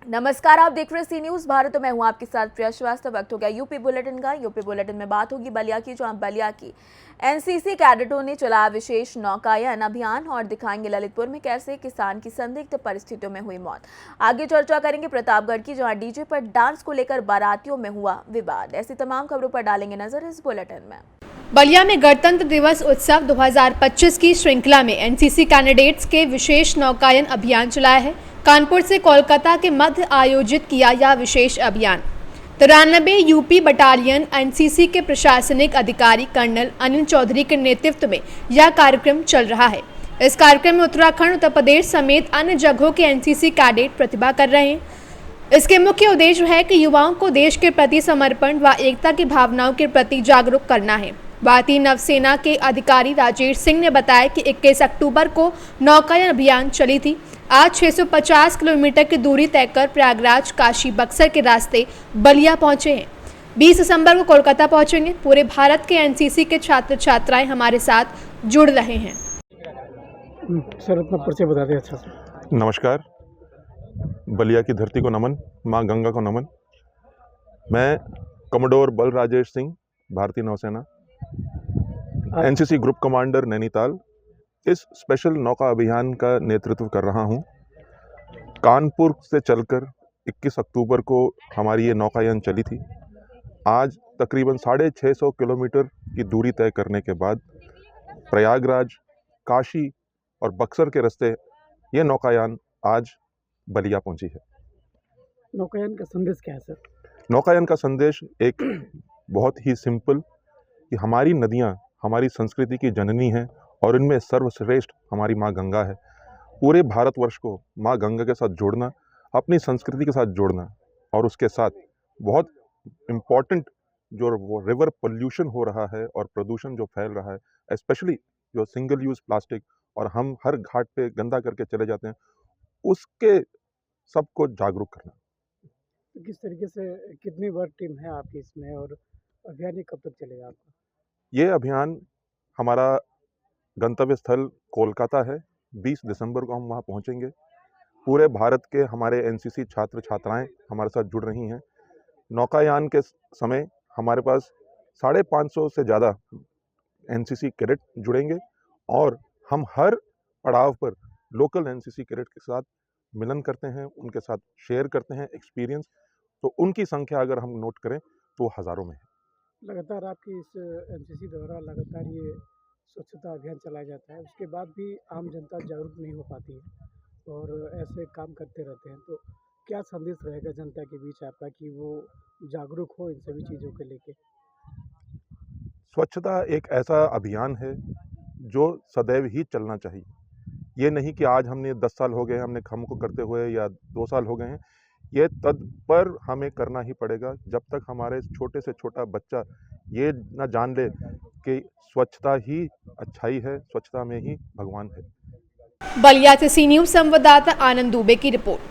नमस्कार, आप देख रहे हैं सी न्यूज़ भारत। तो मैं हूं आपके साथ प्रिया श्रीवास्तव। वक्त हो गया यूपी बुलेटिन का। यूपी बुलेटिन में बात होगी बलिया की, जहां बलिया की एनसीसी कैडेटों ने चलाया विशेष नौकायन अभियान और दिखाएंगे ललितपुर में कैसे किसान की संदिग्ध परिस्थितियों में हुई मौत। आगे चर्चा करेंगे प्रतापगढ़ की, जहां डीजे पर डांस को लेकर बारातियों में हुआ विवाद। ऐसी तमाम खबरों पर डालेंगे नजर इस बुलेटिन में। बलिया में गणतंत्र दिवस उत्सव 2025 की श्रृंखला में एनसीसी कैडेट्स के विशेष नौकायन अभियान चलाया है। कानपुर से कोलकाता के मध्य आयोजित किया यह विशेष अभियान 93 यूपी बटालियन एनसीसी के प्रशासनिक अधिकारी कर्नल अनिल चौधरी के नेतृत्व में यह कार्यक्रम चल रहा है। इस कार्यक्रम में उत्तराखंड, उत्तर प्रदेश समेत अन्य जगहों के एनसीसी कैडेट प्रतिभा कर रहे हैं। इसके मुख्य उद्देश्य है कि युवाओं को देश के प्रति समर्पण व एकता की भावनाओं के प्रति जागरूक करना है। भारतीय नौसेना के अधिकारी राजेश सिंह ने बताया कि 21 अक्टूबर को नौकायन अभियान चली थी। आज 650 किलोमीटर की दूरी तय कर प्रयागराज, काशी, बक्सर के रास्ते बलिया पहुंचे हैं। 20 दिसंबर को कोलकाता पहुंचेंगे। पूरे भारत के एनसीसी के छात्र छात्राएं हमारे साथ जुड़ रहे हैं। सर अपना परिचय बता दें अच्छा से। नमस्कार, बलिया की धरती को नमन, माँ गंगा को नमन। मैं कमोडोर बल राजेश सिंह, भारतीय नौसेना, एनसीसी ग्रुप कमांडर नैनीताल, इस स्पेशल नौका अभियान का नेतृत्व कर रहा हूं। कानपुर से चलकर 21 अक्टूबर को हमारी ये नौकायन चली थी। आज तकरीबन 650 किलोमीटर की दूरी तय करने के बाद प्रयागराज, काशी और बक्सर के रास्ते ये नौकायान आज बलिया पहुंची है। नौकायन का संदेश क्या है सर? नौकायन का संदेश एक बहुत ही सिंपल कि हमारी नदियां हमारी संस्कृति की जननी हैं और इनमें सर्वश्रेष्ठ हमारी माँ गंगा है। पूरे भारतवर्ष को माँ गंगा के साथ जोड़ना, अपनी संस्कृति के साथ जोड़ना, और उसके साथ बहुत इम्पॉर्टेंट जो वो रिवर पोल्यूशन हो रहा है और प्रदूषण जो फैल रहा है, स्पेशली जो सिंगल यूज़ प्लास्टिक और हम हर घाट पे गंदा करके चले जाते हैं, उसके सबको जागरूक करना। तो किस तरीके से कितनी वर्क टीम है आपकी इसमें और अभियान ये कब तक चलेगा आपका? ये अभियान हमारा गंतव्य स्थल कोलकाता है। 20 दिसंबर को हम वहाँ पहुँचेंगे। पूरे भारत के हमारे एनसीसी छात्र छात्राएं हमारे साथ जुड़ रही हैं। नौकायान के समय हमारे पास 550 से ज़्यादा एनसीसी कैडेट जुड़ेंगे और हम हर पड़ाव पर लोकल एनसीसी कैडेट के साथ मिलन करते हैं, उनके साथ शेयर करते हैं एक्सपीरियंस। तो उनकी संख्या अगर हम नोट करें तो हज़ारों में है। लगातार आपकी इस एनसीसी द्वारा लगातार ये स्वच्छता अभियान चलाया जाता है, उसके बाद भी आम जनता जागरूक नहीं हो पाती है और ऐसे काम करते रहते हैं। तो क्या संदेश रहेगा जनता के बीच आपका कि वो जागरूक हो इन सभी चीज़ों के लेके? स्वच्छता एक ऐसा अभियान है जो सदैव ही चलना चाहिए। ये नहीं कि आज हमने 10 साल हो गए हमने हमको करते हुए या 2 साल हो गए हैं। ये तत्पर हमें करना ही पड़ेगा जब तक हमारे छोटे से छोटा बच्चा ये ना जान ले कि स्वच्छता ही अच्छाई है, स्वच्छता में ही भगवान है। बलिया से सी न्यूज़ संवाददाता आनंद दुबे की रिपोर्ट।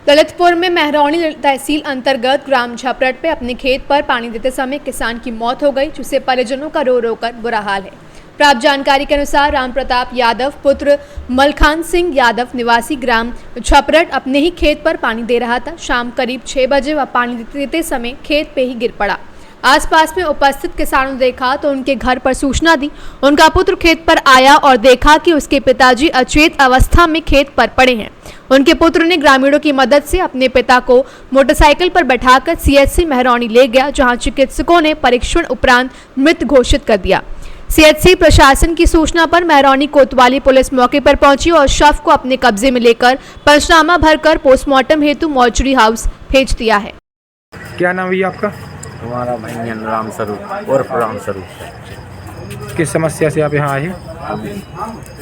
ललितपुर में मेहरौनी तहसील अंतर्गत ग्राम झपरट पे अपने खेत पर पानी देते समय किसान की मौत हो गई, जिससे परिजनों का रो रो कर बुरा हाल है। प्राप्त जानकारी के अनुसार राम प्रताप यादव पुत्र मलखान सिंह यादव निवासी ग्राम झपरट अपने ही खेत पर पानी दे रहा था। शाम करीब 6 बजे वह पानी देते समय खेत पे ही गिर पड़ा। आसपास में उपस्थित किसानों ने देखा तो उनके घर पर सूचना दी। उनका पुत्र खेत पर आया और देखा कि उसके पिताजी अचेत अवस्था में खेत पर पड़े हैं। उनके पुत्र ने ग्रामीणों की मदद से अपने पिता को मोटरसाइकिल पर बैठाकर सीएचसी मेहरौनी ले गया, जहां चिकित्सकों ने परीक्षण उपरांत मृत घोषित कर दिया। सीएचसी प्रशासन की सूचना पर मेहरौनी कोतवाली पुलिस मौके पर पहुंची और शव को अपने कब्जे में लेकर पंचनामा भरकर पोस्टमार्टम हेतु मॉर्चरी हाउस भेज दिया है। क्या नाम है आपका? हमारा भैया राम स्वरूप उर्फ राम स्वरूप। किस समस्या से आप यहाँ आए हैं?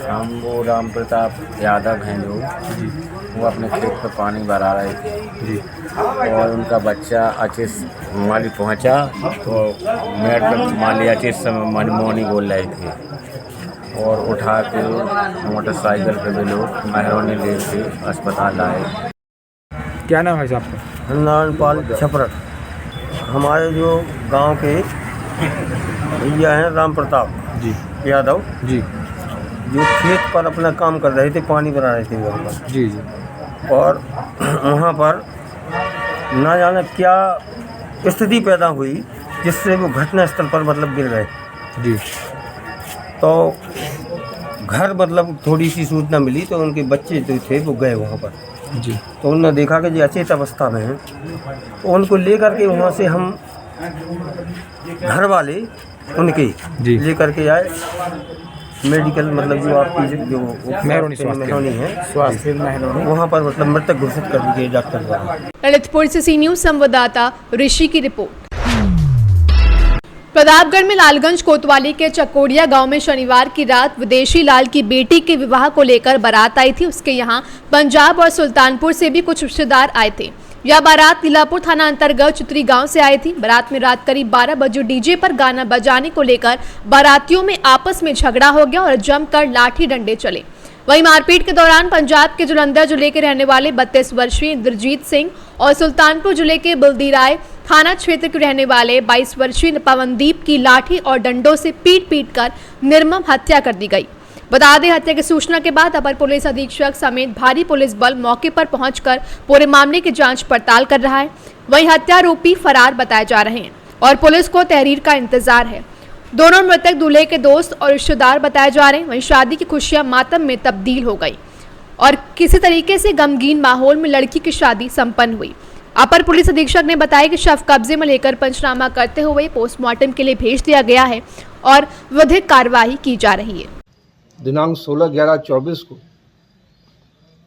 हम वो राम प्रताप यादव हैं जो वो अपने खेत पर पानी भरा रहे थे जी, और उनका बच्चा अचिस माली पहुँचा तो मेरे माली अचिस मनमोहनी बोल रहे थे और उठा के मोटरसाइकिल पे भी लोग मेहरौनी ले के अस्पताल लाए। क्या नाम है आपका? नारायणपाल छपरट। हमारे जो गांव के भैया हैं राम प्रताप जी यादव जी, जो खेत पर अपना काम कर रहे थे, पानी बना रहे थे घर पर। जी जी। और वहाँ पर ना जाने क्या स्थिति पैदा हुई जिससे वो घटना स्थल पर मतलब गिर गए जी। तो घर मतलब थोड़ी सी सूचना मिली तो उनके बच्चे जो थे वो गए वहाँ पर जी। तो उन्होंने देखा कि जो अचेत अवस्था में हैं तो उनको लेकर के वहाँ से हम घर वाले उनके जी। लेकर के आए मेडिकल मतलब जो आपकी जो मेहरोनी स्वास्थ्य मेहरोनी है स्वास्थ्य मेहरोनी वहाँ पर मतलब मृतक घोषित कर दी गई डॉक्टर द्वारा। ललितपुर से सी न्यूज संवाददाता ऋषि की रिपोर्ट। प्रतापगढ़ में लालगंज कोतवाली के चकोड़िया गांव में शनिवार की रात विदेशी लाल की बेटी के विवाह को लेकर बारात आई थी। उसके यहां पंजाब और सुल्तानपुर से भी कुछ रिश्तेदार आए थे। यह बारात लीलापुर थाना अंतर्गत चित्री गांव से आई थी। बारात में रात करीब 12 बजे डीजे पर गाना बजाने को लेकर बारातियों में आपस में झगड़ा हो गया और जमकर लाठी डंडे चले। वहीं मारपीट के दौरान पंजाब के जलंधर जिले के रहने वाले 32 वर्षीय इंद्रजीत सिंह और सुल्तानपुर जिले के बल्दीराय थाना क्षेत्र के रहने वाले 22 वर्षीय पवनदीप की लाठी और डंडों से पीट कर निर्मम हत्या कर दी गई। बता दें, हत्या की सूचना के बाद अपर पुलिस अधीक्षक समेत भारी पुलिस बल मौके पर पहुंचकर पूरे मामले की जांच पड़ताल कर रहा है। वहीं हत्यारोपी फरार बताए जा रहे हैं और पुलिस को तहरीर का इंतजार है। दोनों मृतक दूल्हे के दोस्त और रिश्तेदार बताए जा रहे हैं। वहीं शादी की खुशियां मातम में तब्दील हो गई और किसी तरीके से गमगीन माहौल में लड़की की शादी संपन्न हुई। अपर पुलिस अधीक्षक ने बताया कि शव कब्जे में लेकर पंचनामा करते हुए पोस्टमार्टम के लिए भेज दिया गया है और विधिक कार्यवाही की जा रही है। दिनांक 16/11/24 को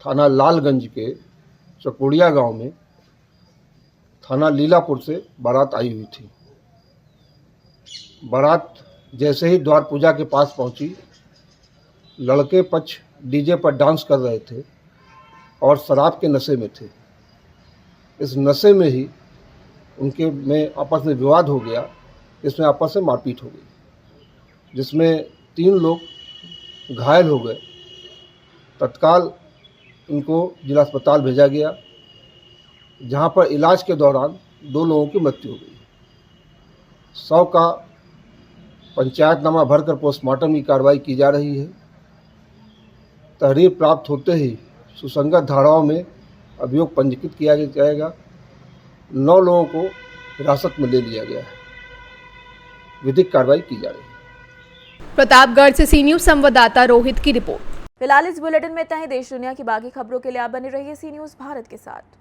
थाना लालगंज के चकोड़िया गांव में थाना लीलापुर से बारात आई हुई थी। बारात जैसे ही द्वार पूजा के पास पहुंची, लड़के पक्ष डीजे पर डांस कर रहे थे और शराब के नशे में थे। इस नशे में ही उनके में आपस में विवाद हो गया, इसमें आपस में मारपीट हो गई, जिसमें 3 लोग घायल हो गए। तत्काल इनको जिला अस्पताल भेजा गया, जहां पर इलाज के दौरान 2 लोगों की मृत्यु हो गई। 100 का पंचायतनामा भरकर पोस्टमार्टम की कार्रवाई की जा रही है। तहरीर प्राप्त होते ही सुसंगत धाराओं में अभियोग पंजीकृत किया जाएगा। 9 लोगों को हिरासत में ले लिया गया है। विधिक कार्रवाई की जा रही है। प्रतापगढ़ से सी न्यूज संवाददाता रोहित की रिपोर्ट। फिलहाल इस बुलेटिन में इतना ही। देश दुनिया की बाकी खबरों के लिए आप बने रहिए सी न्यूज भारत के साथ।